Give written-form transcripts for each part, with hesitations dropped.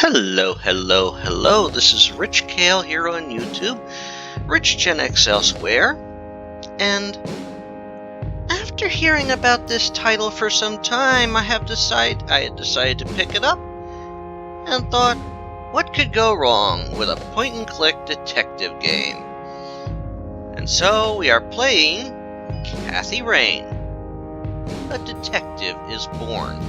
Hello, hello, hello. This is Rich Kale here on YouTube, Rich Gen X elsewhere, and after hearing about this title for some time, I had decided to pick it up and thought, what could go wrong with a point-and-click detective game? And so we are playing Kathy Rain. A Detective is Born.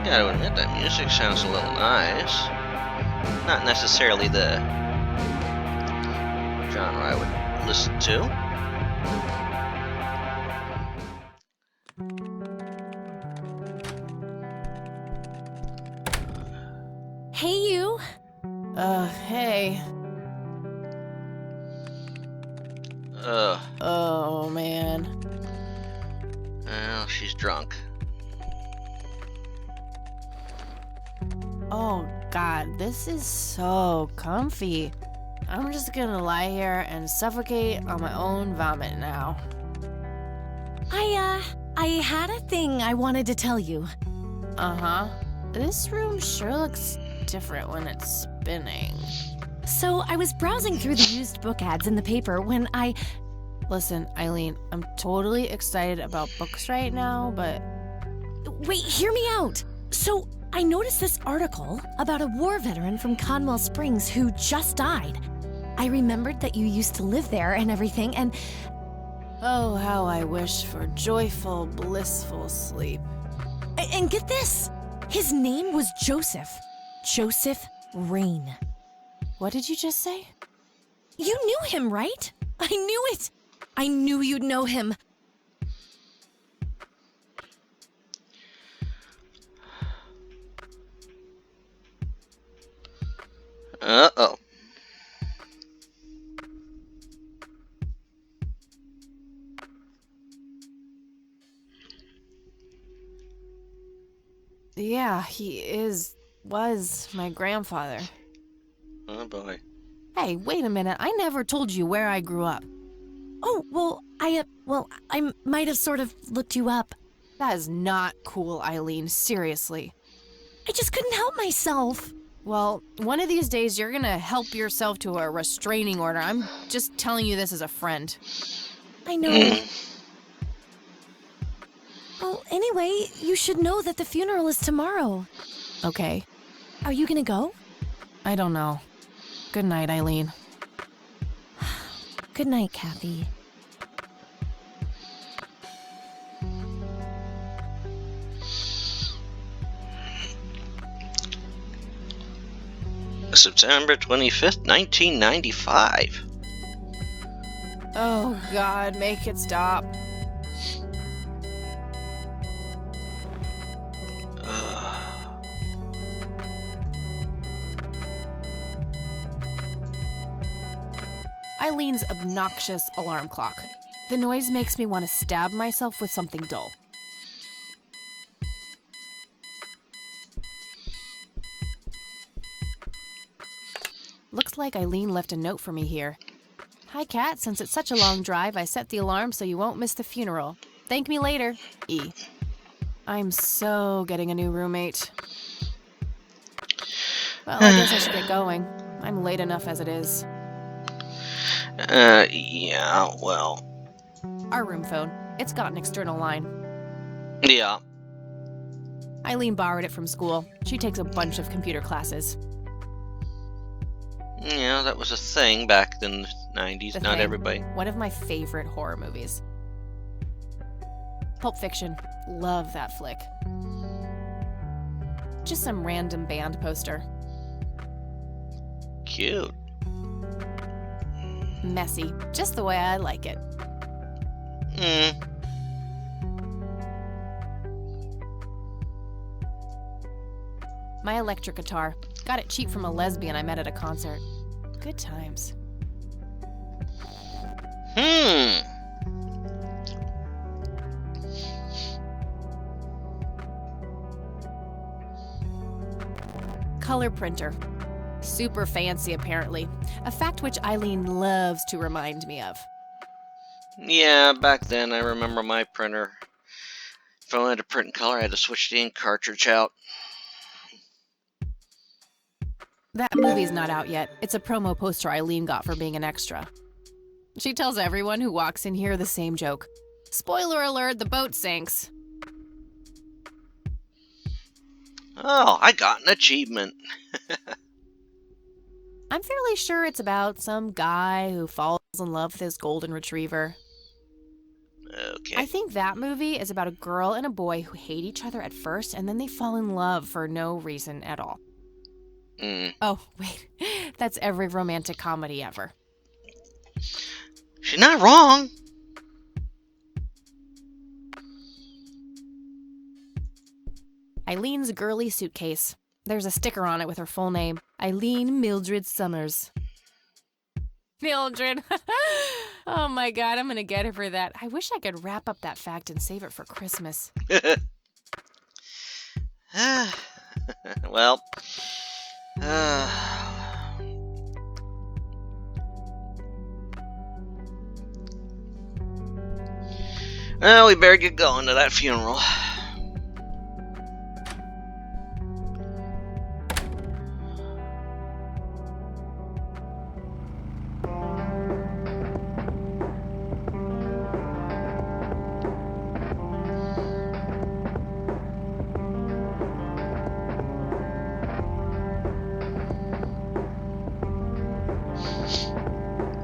Gotta admit, that music sounds a little nice. Not necessarily the genre I would listen to. Hey, you. Hey. Oh, man. Well, she's drunk. Oh, God, this is so comfy. I'm just gonna lie here and suffocate on my own vomit now. I had a thing I wanted to tell you. Uh-huh. This room sure looks different when it's spinning. So, I was browsing through the used book ads in the paper when Listen, Eileen, I'm totally excited about books right now, but... Wait, hear me out! So, I noticed this article about a war veteran from Conwell Springs who just died. I remembered that you used to live there and everything, and... Oh, how I wish for joyful, blissful sleep. And get this! His name was Joseph. Joseph Rain. What did you just say? You knew him, right? I knew it! I knew you'd know him. Uh-oh. Yeah, was my grandfather. Oh boy. Hey, wait a minute. I never told you where I grew up. Oh, well, I might have sort of looked you up. That is not cool, Eileen. Seriously. I just couldn't help myself. Well, one of these days you're gonna help yourself to a restraining order. I'm just telling you this as a friend. I know. Well, anyway, you should know that the funeral is tomorrow. Okay. Are you gonna go? I don't know. Good night, Eileen. Good night, Kathy. September 25th, 1995. Oh, God, make it stop. Eileen's obnoxious alarm clock. The noise makes me want to stab myself with something dull. Looks like Eileen left a note for me here. Hi, Kat. Since it's such a long drive, I set the alarm so you won't miss the funeral. Thank me later. E. I'm so getting a new roommate. Well, I guess I should get going. I'm late enough as it is. Yeah, well. Our room phone. It's got an external line. Yeah. Eileen borrowed it from school. She takes a bunch of computer classes. Yeah, that was a thing back in the 90s. The Not Thing. everybody. One of my favorite horror movies. Pulp Fiction. Love that flick. Just some random band poster. Cute. Messy. Just the way I like it. My electric guitar. Got it cheap from a lesbian I met at a concert. Good times. Color printer. Super fancy, apparently. A fact which Eileen loves to remind me of. Yeah, back then I remember my printer. If I wanted to print in color, I had to switch the ink cartridge out. That movie's not out yet. It's a promo poster Eileen got for being an extra. She tells everyone who walks in here the same joke. Spoiler alert, the boat sinks. Oh, I got an achievement. I'm fairly sure it's about some guy who falls in love with his golden retriever. Okay. I think that movie is about a girl and a boy who hate each other at first and then they fall in love for no reason at all. Oh, wait. That's every romantic comedy ever. She's not wrong. Eileen's girly suitcase. There's a sticker on it with her full name. Eileen Mildred Summers. Mildred. Oh my god, I'm gonna get her for that. I wish I could wrap up that fact and save it for Christmas. Well, well, we better get going to that funeral.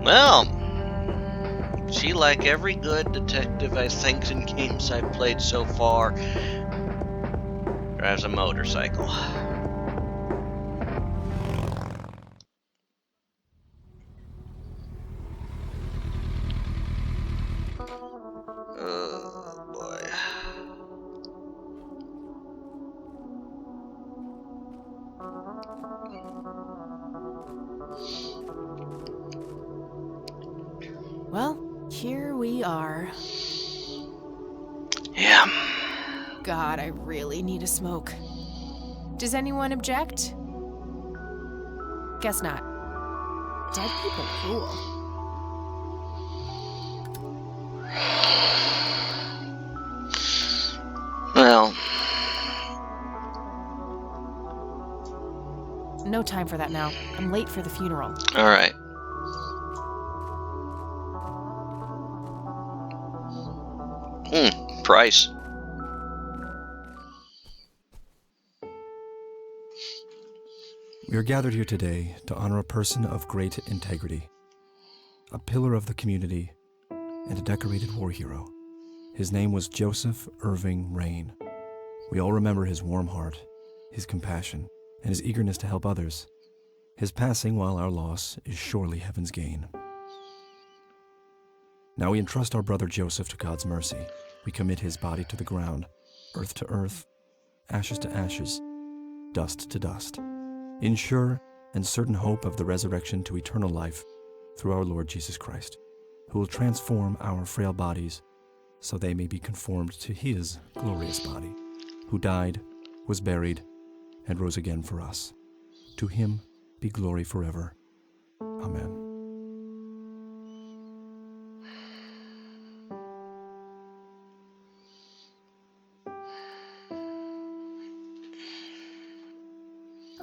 Well, she, like every good detective I think in games I've played so far, drives a motorcycle. Oh boy. Well, here we are. Yeah. God, I really need a smoke. Does anyone object? Guess not. Dead people rule. Well, No time for that now. I'm late for the funeral. alright. Price. We are gathered here today to honor a person of great integrity, a pillar of the community, and a decorated war hero. His name was Joseph Irving Rain. We all remember his warm heart, his compassion, and his eagerness to help others. His passing, while our loss, is surely heaven's gain. Now we entrust our brother Joseph to God's mercy. We commit his body to the ground, earth to earth, ashes to ashes, dust to dust, in sure and certain hope of the resurrection to eternal life through our Lord Jesus Christ, who will transform our frail bodies so they may be conformed to his glorious body, who died, was buried, and rose again for us. To him be glory forever. Amen.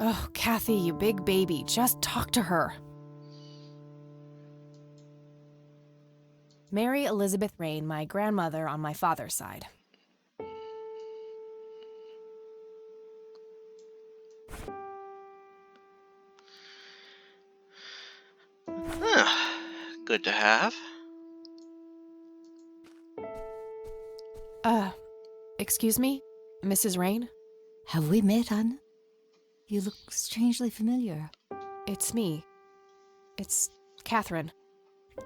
Oh, Kathy, you big baby. Just talk to her. Mary Elizabeth Rain, my grandmother on my father's side. Good to have. Excuse me? Mrs. Rain? Have we met, Anne? You look strangely familiar. It's me. It's Catherine.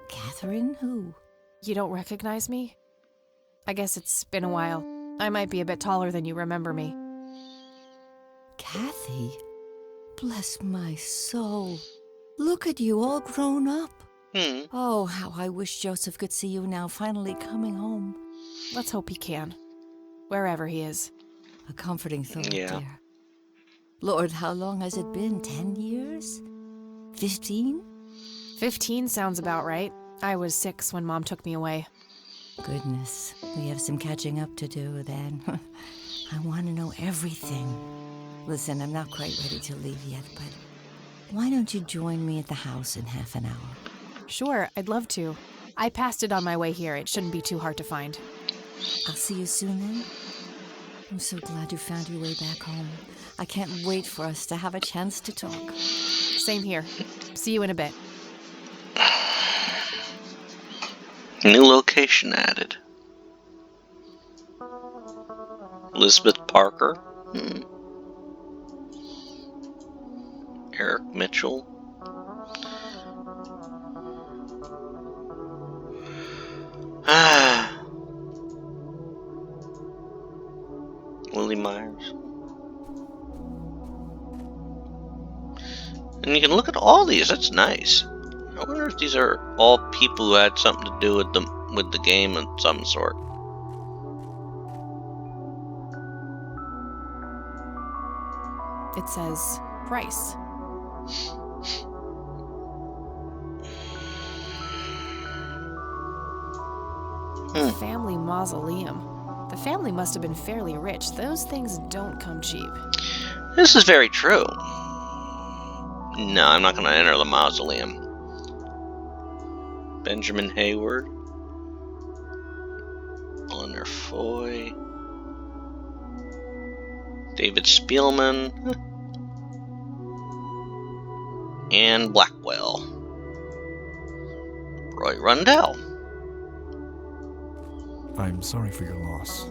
Catherine who? You don't recognize me? I guess it's been a while. I might be a bit taller than you remember me. Kathy? Bless my soul. Look at you, all grown up. Oh, how I wish Joseph could see you now, finally coming home. Let's hope he can. Wherever he is. A comforting thought, Yeah. dear. Lord, how long has it been? 10 years? 15? 15 sounds about right. I was 6 when Mom took me away. Goodness, we have some catching up to do then. I want to know everything. Listen, I'm not quite ready to leave yet, but why don't you join me at the house in half an hour? Sure, I'd love to. I passed it on my way here. It shouldn't be too hard to find. I'll see you soon then. I'm so glad you found your way back home. I can't wait for us to have a chance to talk. Same here. See you in a bit. New location added. Elizabeth Parker. Eric Mitchell. Lily Myers. And you can look at all these. That's nice. I wonder if these are all people who had something to do with the game of some sort. It says Price. Family mausoleum. The family must have been fairly rich. Those things don't come cheap. This is very true. No, I'm not going to enter the mausoleum. Benjamin Hayward. Eleanor Foy. David Spielman. Anne Blackwell. Roy Rundell. I'm sorry for your loss.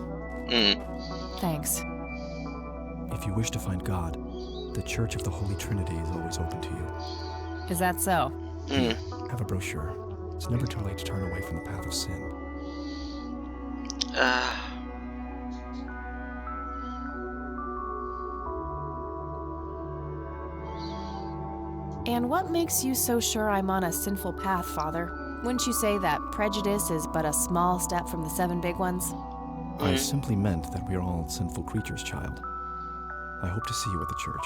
Thanks. If you wish to find God, the Church of the Holy Trinity is always open to you. Is that so? Have a brochure. It's never too late to turn away from the path of sin. And what makes you so sure I'm on a sinful path, Father? Wouldn't you say that prejudice is but a small step from the 7 big ones? I simply meant that we are all sinful creatures, child. I hope to see you at the church.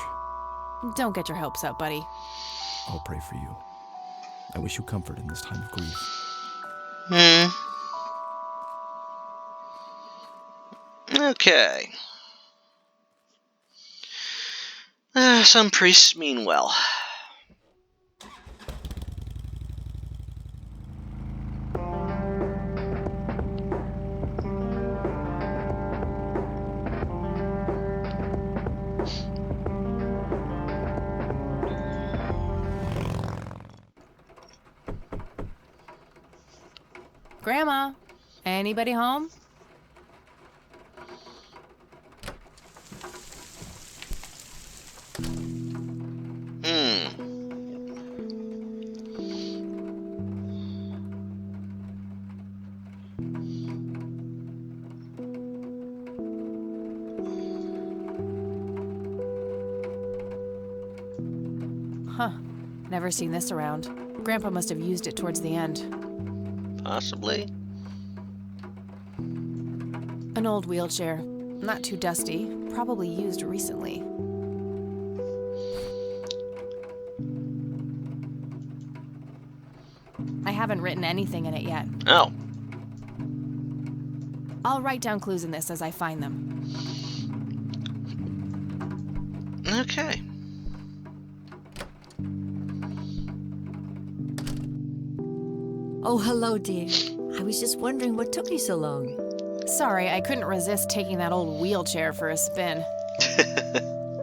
Don't get your hopes up, buddy. I'll pray for you. I wish you comfort in this time of grief. Okay. Some priests mean well. Grandma, anybody home? Huh. Never seen this around. Grandpa must have used it towards the end. Possibly. An old wheelchair. Not too dusty. Probably used recently. I haven't written anything in it yet. Oh. I'll write down clues in this as I find them. Okay. Oh, hello, dear. I was just wondering what took you so long. Sorry, I couldn't resist taking that old wheelchair for a spin.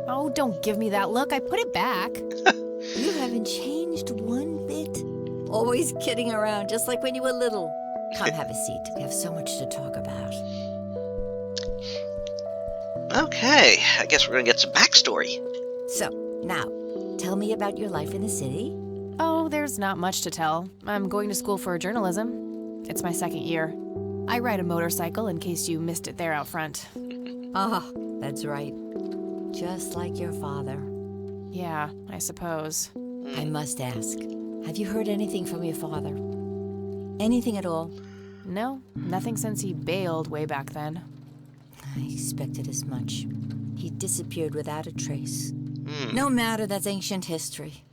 Oh, don't give me that look. I put it back. You haven't changed one bit. Always kidding around, just like when you were little. Come, have a seat. We have so much to talk about. Okay, I guess we're gonna get some backstory. So, now, tell me about your life in the city. Oh, there's not much to tell. I'm going to school for journalism. It's my 2nd year. I ride a motorcycle in case you missed it there out front. Ah, that's right. Just like your father. Yeah, I suppose. I must ask, have you heard anything from your father? Anything at all? No, nothing since he bailed way back then. I expected as much. He disappeared without a trace. No matter, that's ancient history.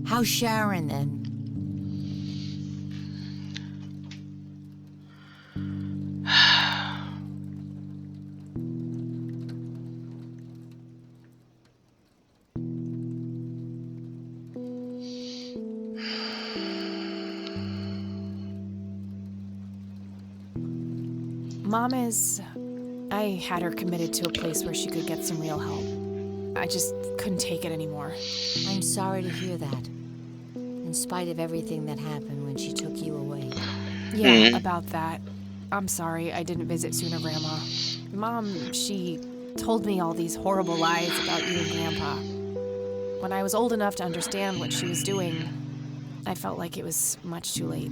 How's Sharon, then? Mom is... I had her committed to a place where she could get some real help. I just couldn't take it anymore. I'm sorry to hear that. In spite of everything that happened when she took you away. Yeah, about that. I'm sorry I didn't visit sooner, Grandma. Mom, she told me all these horrible lies about you and Grandpa. When I was old enough to understand what she was doing, I felt like it was much too late.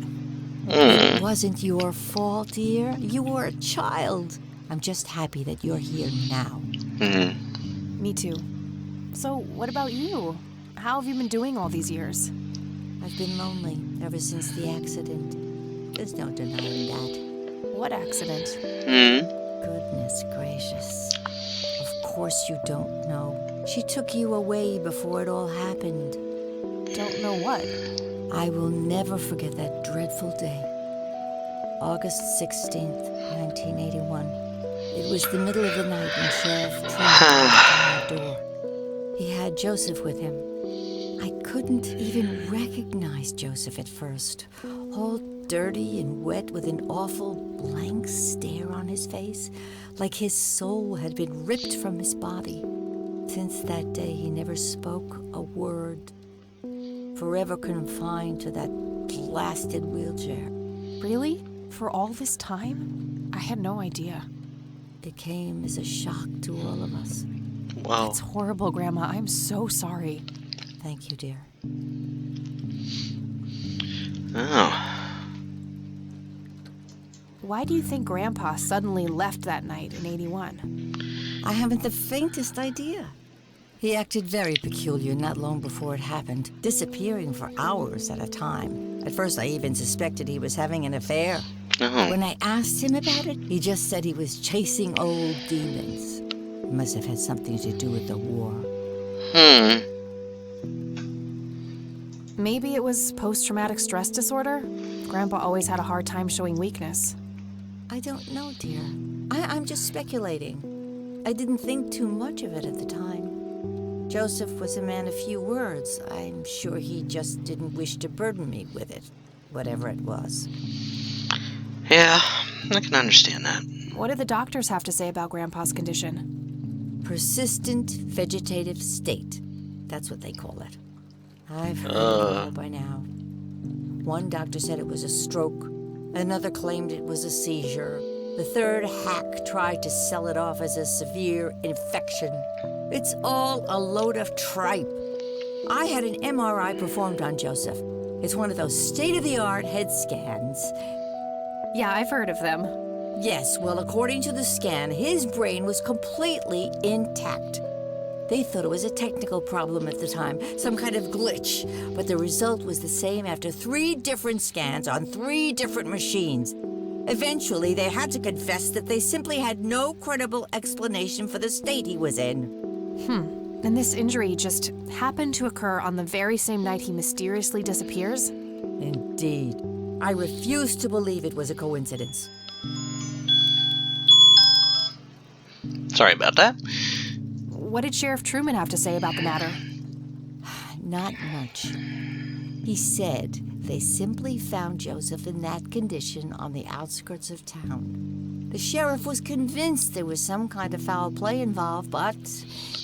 It wasn't your fault, dear. You were a child. I'm just happy that you're here now. Me too. So, what about you? How have you been doing all these years? I've been lonely ever since the accident. There's no denying that. What accident? Goodness gracious. Of course you don't know. She took you away before it all happened. Don't know what. I will never forget that dreadful day. August 16th, 1981. It was the middle of the night when Sheriff Truman knocked on our door. He had Joseph with him. I couldn't even recognize Joseph at first. All dirty and wet with an awful blank stare on his face, like his soul had been ripped from his body. Since that day, he never spoke a word. Forever confined to that blasted wheelchair. Really? For all this time? I had no idea. It came as a shock to all of us. Wow. That's horrible, Grandma. I'm so sorry. Thank you, dear. Oh. Why do you think Grandpa suddenly left that night in 81? I haven't the faintest idea. He acted very peculiar not long before it happened, disappearing for hours at a time. At first, I even suspected he was having an affair. Oh. When I asked him about it, he just said he was chasing old demons. It must have had something to do with the war. Maybe it was post-traumatic stress disorder? Grandpa always had a hard time showing weakness. I don't know, dear. I'm just speculating. I didn't think too much of it at the time. Joseph was a man of few words. I'm sure he just didn't wish to burden me with it, whatever it was. Yeah, I can understand that. What did the doctors have to say about Grandpa's condition? Persistent vegetative state. That's what they call it. I've heard it all by now. One doctor said it was a stroke. Another claimed it was a seizure. The third hack tried to sell it off as a severe infection. It's all a load of tripe. I had an MRI performed on Joseph. It's one of those state-of-the-art head scans. Yeah, I've heard of them. Yes, well, according to the scan, his brain was completely intact. They thought it was a technical problem at the time, some kind of glitch, but the result was the same after 3 different scans on 3 different machines. Eventually, they had to confess that they simply had no credible explanation for the state he was in. And this injury just happened to occur on the very same night he mysteriously disappears? Indeed. I refuse to believe it was a coincidence. Sorry about that. What did Sheriff Truman have to say about the matter? Not much. He said they simply found Joseph in that condition on the outskirts of town. The sheriff was convinced there was some kind of foul play involved, but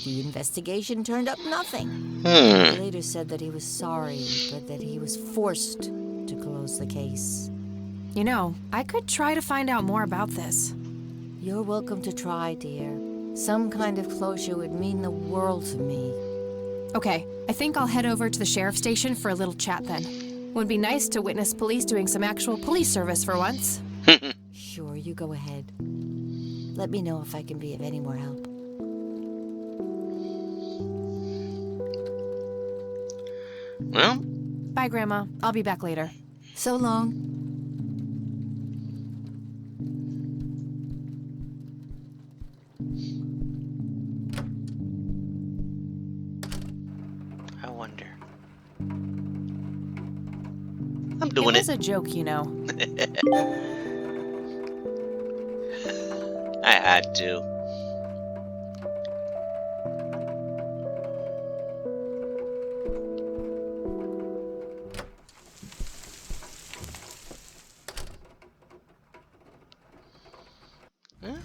the investigation turned up nothing. He later said that he was sorry, but that he was forced to close the case. You know, I could try to find out more about this. You're welcome to try, dear. Some kind of closure would mean the world to me. Okay, I think I'll head over to the sheriff's station for a little chat then. Would be nice to witness police doing some actual police service for once. Sure, you go ahead. Let me know if I can be of any more help. Well, Bye, Grandma. I'll be back later. So long. I wonder. I'm doing It was it. a joke, you know. I had to.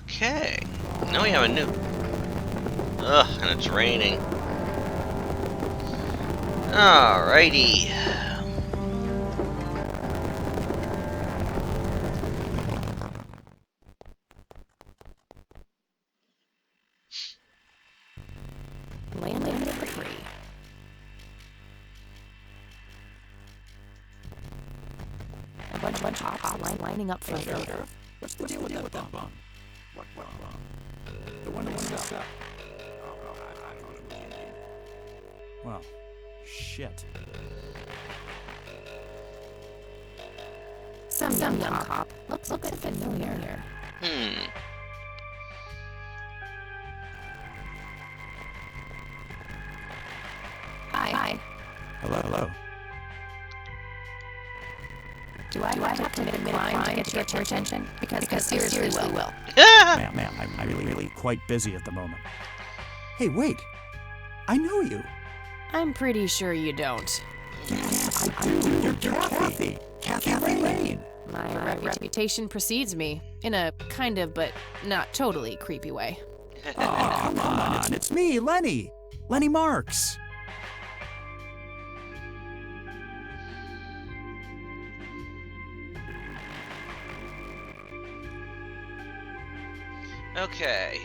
Okay. Now we have a new... Ugh, and it's raining. Alrighty. Landing number 3. A bunch of cops lining up for the... What's the deal with that bomb? What bomb? The one that went up. Well, shit. Some young cop. Looks a bit familiar. Hi. Hello. Do I have to commit a crime to get your attention? Because I seriously will. Ma'am, I'm really quite busy at the moment. Hey, wait. I know you. I'm pretty sure you don't. Yes, I do. You're Kathy. Kathy Lane. My reputation precedes me, in a kind of but not totally creepy way. Oh, come on. It's me, Lenny. Lenny Marks. Okay.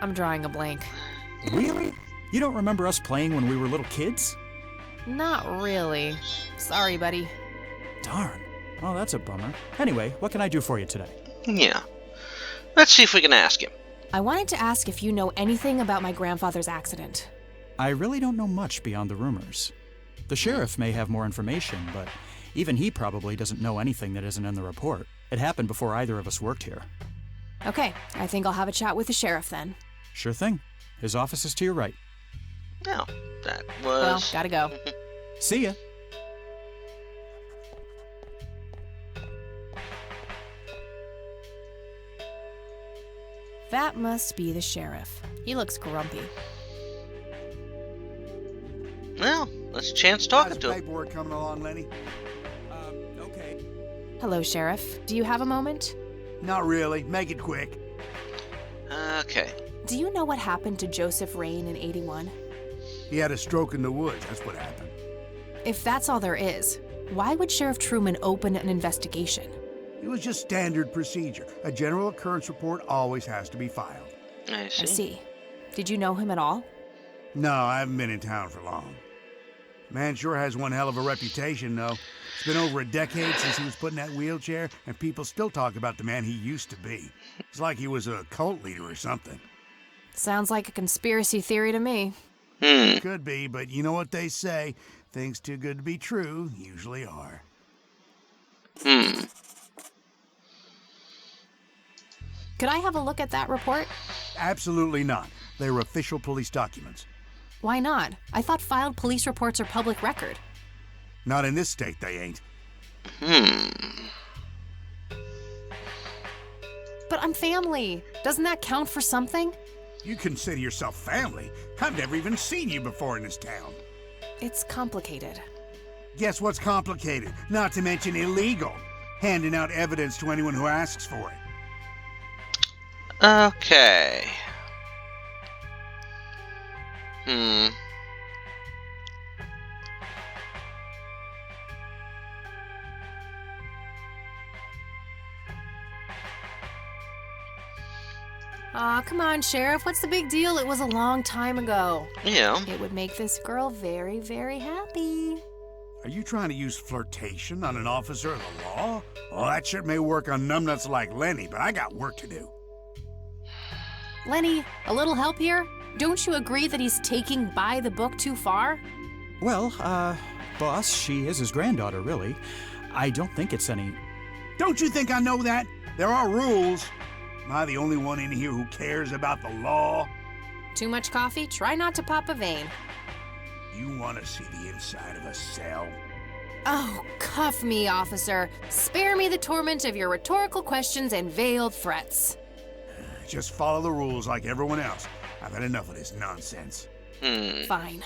I'm drawing a blank. Really? You don't remember us playing when we were little kids? Not really. Sorry, buddy. Darn. Well, that's a bummer. Anyway, what can I do for you today? Yeah. Let's see if we can ask him. I wanted to ask if you know anything about my grandfather's accident. I really don't know much beyond the rumors. The sheriff may have more information, but even he probably doesn't know anything that isn't in the report. It happened before either of us worked here. Okay, I think I'll have a chat with the sheriff then. Sure thing. His office is to your right. No, that Well, was... gotta go. See ya. That must be the sheriff. He looks grumpy. Well, let's chance talking How's to him. paperwork coming along, Lenny? Okay. Hello, Sheriff. Do you have a moment? Not really. Make it quick. Okay. Do you know what happened to Joseph Rain in 81? He had a stroke in the woods. That's what happened. If that's all there is, why would Sheriff Truman open an investigation? It was just standard procedure. A general occurrence report always has to be filed. I see. I see. Did you know him at all? No, I haven't been in town for long. Man sure has one hell of a reputation, though. It's been over a decade since he was put in that wheelchair, and people still talk about the man he used to be. It's like he was a cult leader or something. Sounds like a conspiracy theory to me. Could be, but you know what they say. Things too good to be true usually are. Could I have a look at that report? Absolutely not. They were official police documents. Why not? I thought filed police reports are public record. Not in this state, they ain't. But I'm family. Doesn't that count for something? You consider yourself family? I've never even seen you before in this town. It's complicated. Guess what's complicated? Not to mention illegal. Handing out evidence to anyone who asks for it. Okay. Aw, come on, Sheriff. What's the big deal? It was a long time ago. Yeah. It would make this girl very, very happy. Are you trying to use flirtation on an officer of the law? Well, that shit may work on numbnuts like Lenny, but I got work to do. Lenny, a little help here? Don't you agree that he's taking by the book too far? Well, boss, she is his granddaughter, really. I don't think it's any... Don't you think I know that? There are rules. Am I the only one in here who cares about the law? Too much coffee? Try not to pop a vein. You want to see the inside of a cell? Oh, cuff me, officer. Spare me the torment of your rhetorical questions and veiled threats. Just follow the rules like everyone else. I've had enough of this nonsense. Fine.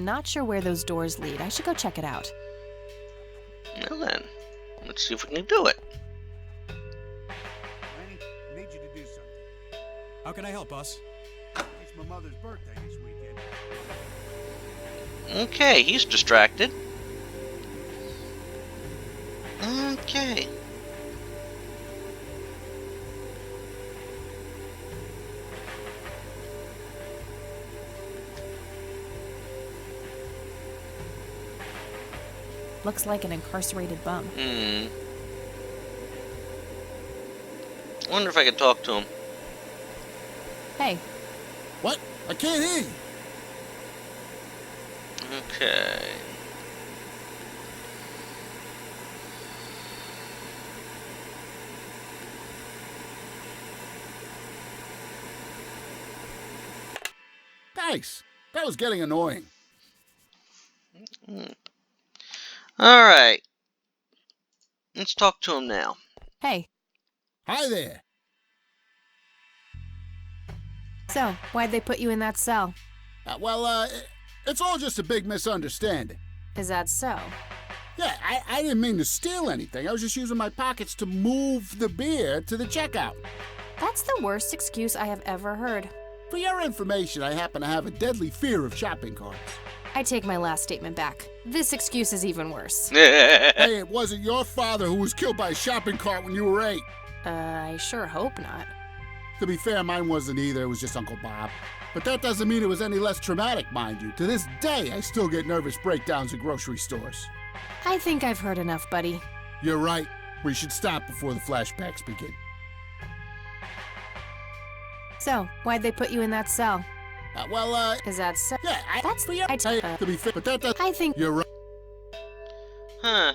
Not sure where those doors lead. I should go check it out. Well then, let's see if we can do it. Lenny, I need you to do something. How can I help, boss? It's my mother's birthday this weekend. Okay, he's distracted. Okay. Looks like an incarcerated bum. Wonder if I could talk to him. Hey, What? I can't hear you. Okay. Thanks. That was getting annoying. Alright. Let's talk to him now. hey. Hi there. So, why'd they put you in that cell? It's all just a big misunderstanding. Is that so? Yeah, I didn't mean to steal anything. I was just using my pockets to move the beer to the checkout. That's the worst excuse I have ever heard. For your information, I happen to have a deadly fear of shopping carts. I take my last statement back. This excuse is even worse. Hey, it wasn't your father who was killed by a shopping cart when you were 8. I sure hope not. To be fair, mine wasn't either. It was just Uncle Bob. But that doesn't mean it was any less traumatic, mind you. To this day, I still get nervous breakdowns at grocery stores. I think I've heard enough, buddy. You're right. We should stop before the flashbacks begin. So, why'd they put you in that cell? Is that so? Yeah, That's for your to be fair, but that does. I think You're right. Huh.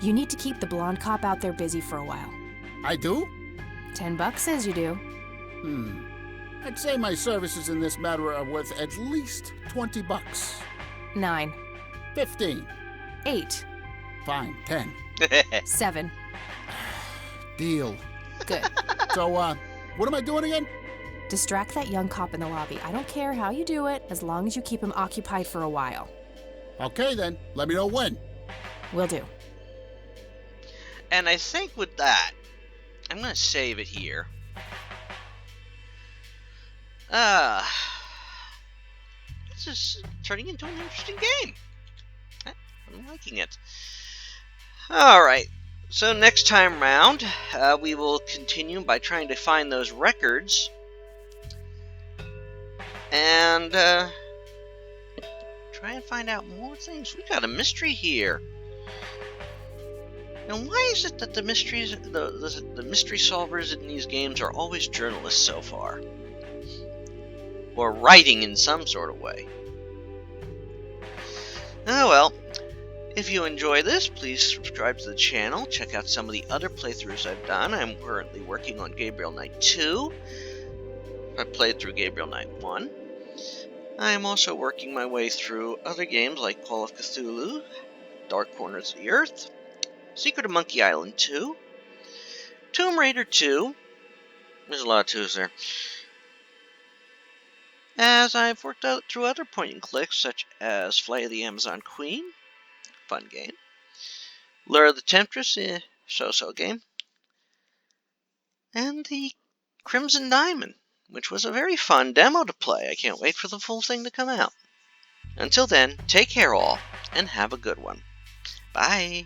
you need to keep the blonde cop out there busy for a while. I do? $10 says you do. I'd say my services in this matter are worth at least $20. 9, 15. 8, Fine, 10. 7. Deal. Good. So, what am I doing again? Distract that young cop in the lobby. I don't care how you do it, as long as you keep him occupied for a while. Okay then, let me know when. Will do. And I think with that, I'm going to save it here. This is turning into an interesting game. I'm liking it. Alright, so next time round, we will continue by trying to find those records. And, try and find out more things. We got a mystery here. Now, why is it that the mysteries, the mystery solvers in these games are always journalists so far? Or writing in some sort of way? Oh well. If you enjoy this, please subscribe to the channel. Check out some of the other playthroughs I've done. I'm currently working on Gabriel Knight 2. I played through Gabriel Knight 1. I am also working my way through other games like Call of Cthulhu, Dark Corners of the Earth, Secret of Monkey Island 2, Tomb Raider 2. There's a lot of 2s there. As I've worked out through other point-and-clicks such as Flight of the Amazon Queen, fun game, Lure of the Temptress, so-so game, and the Crimson Diamond, which was a very fun demo to play. I can't wait for the full thing to come out. Until then, take care all, and have a good one. Bye.